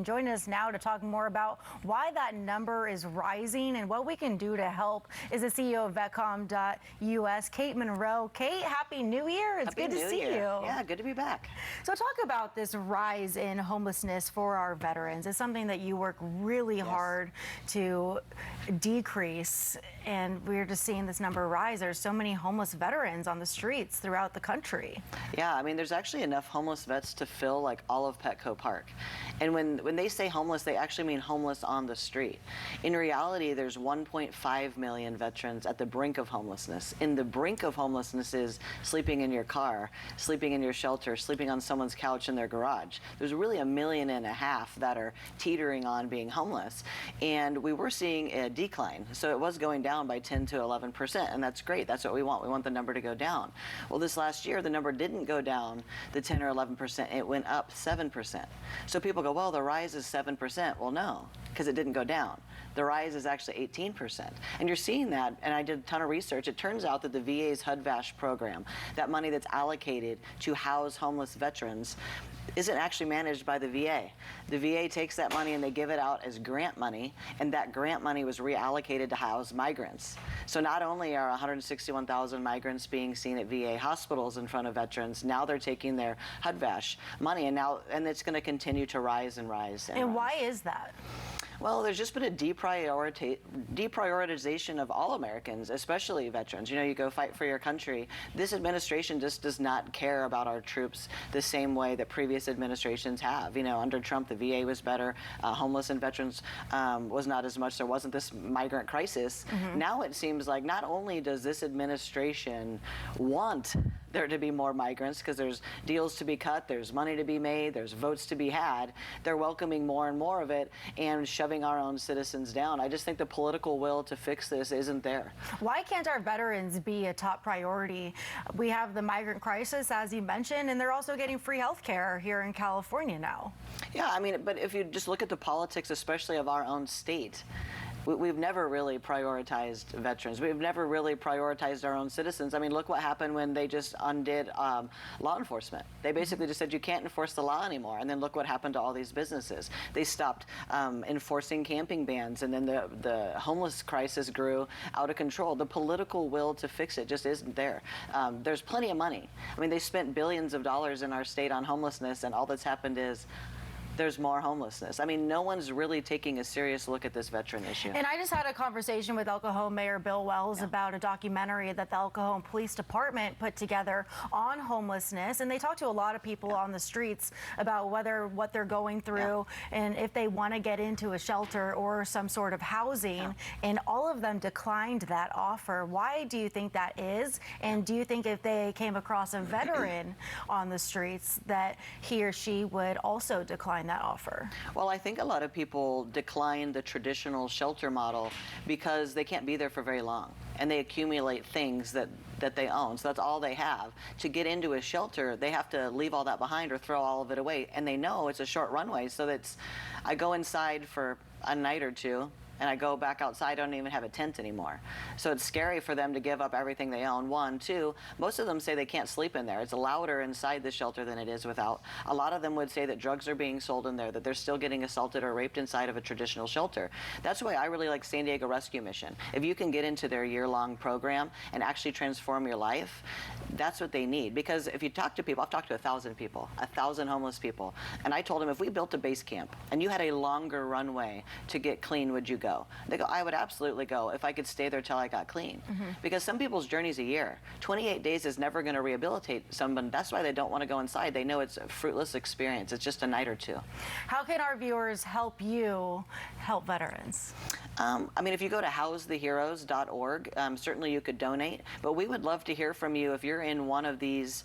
And joining us now to talk more about why that number is rising and what we can do to help is the CEO of VetComm.us, Kate Monroe. Kate, Happy New Year. It's good to see you. Yeah, good to be back. So talk about this rise in homelessness for our veterans. It's something that you work really hard to decrease, and we're just seeing this number rise. There's so many homeless veterans on the streets throughout the country. Yeah, I mean, there's actually enough homeless vets to fill like all of Petco Park. And when they say homeless, they actually mean homeless on the street. In reality, there's 1.5 million veterans at the brink of homelessness. In the brink of homelessness is sleeping in your car, sleeping in your shelter, sleeping on someone's couch in their garage. There's really 1.5 million that are teetering on being homeless. And we were seeing a decline. So it was going down by 10 to 11%, and that's great. That's what we want. We want the number to go down. Well, this last year, the number didn't go down the 10 or 11%. It went up 7%. So people go, well, the rise is 7%. Well, no, because it didn't go down. The rise is actually 18%. And you're seeing that, and I did a ton of research. It turns out that the VA's HUD-VASH program, that money that's allocated to house homeless veterans, isn't actually managed by the VA. The VA takes that money and they give it out as grant money, and that grant money was reallocated to house migrants. So not only are 161,000 migrants being seen at VA hospitals in front of veterans, now they're taking their HUD-VASH money, and it's going to continue to rise and rise. And why is that? Well, there's just been a deprioritization of all Americans, especially veterans. You know, you go fight for your country. This administration just does not care about our troops the same way that previous administrations have. You know, under Trump, the VA was better. Homeless and veterans was not as much. There wasn't this migrant crisis. Now it seems like not only does this administration want there to be more migrants because there's deals to be cut, there's money to be made, there's votes to be had, they're welcoming more and more of it and shoving our own citizens down. I just think the political will to fix this isn't there. Why can't our veterans be a top priority? We have the migrant crisis, as you mentioned, and they're also getting free health care here in California now. Yeah, I mean, but if you just look at the politics, especially of our own state, we've never really prioritized veterans. We've never really prioritized our own citizens. I mean, look what happened when they just undid law enforcement. They basically just said you can't enforce the law anymore. And then look what happened to all these businesses. They stopped enforcing camping bans, and then the homeless crisis grew out of control. The political will to fix it just isn't there. There's plenty of money. I mean, they spent billions of dollars in our state on homelessness, and all that's happened is there's more homelessness. I mean, no one's really taking a serious look at this veteran issue. And I just had a conversation with El Cajon Mayor Bill Wells about a documentary that the El Cajon Police Department put together on homelessness. And they talked to a lot of people on the streets about what they're going through and if they want to get into a shelter or some sort of housing. And all of them declined that offer. Why do you think that is? And do you think if they came across a veteran on the streets that he or she would also decline that offer? Well, I think a lot of people decline the traditional shelter model because they can't be there for very long, and they accumulate things that they own. So that's all they have. To get into a shelter, they have to leave all that behind or throw all of it away, and they know it's a short runway. So that's, I go inside for a night or two, and I go back outside, I don't even have a tent anymore. So it's scary for them to give up everything they own. One, two, most of them say they can't sleep in there. It's louder inside the shelter than it is without. A lot of them would say that drugs are being sold in there, that they're still getting assaulted or raped inside of a traditional shelter. That's why I really like San Diego Rescue Mission. If you can get into their year-long program and actually transform your life, that's what they need. Because if you talk to people, I've talked to 1,000 people, 1,000 homeless people, and I told them, if we built a base camp and you had a longer runway to get clean, would you go? They go, I would absolutely go if I could stay there till I got clean. Because some people's journey's a year. 28 days is never going to rehabilitate someone. That's why they don't want to go inside. They know it's a fruitless experience. It's just a night or two. How can our viewers help you help veterans? I mean, if you go to housetheheroes.org, certainly you could donate. But we would love to hear from you if you're in one of these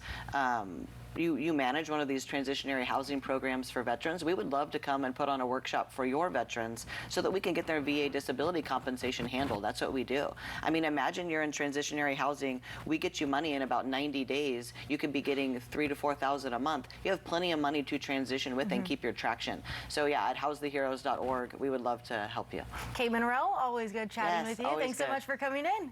you manage one of these transitionary housing programs for veterans. We would love to come and put on a workshop for your veterans so that we can get their VA disability compensation handled. That's what we do. I mean, imagine you're in transitionary housing. We get you money in about 90 days. You could be getting $3,000 to $4,000 a month. You have plenty of money to transition with and keep your traction. So yeah, at housetheheroes.org, we would love to help you. Kate Monroe, always good chatting with you. Thanks so much for coming in.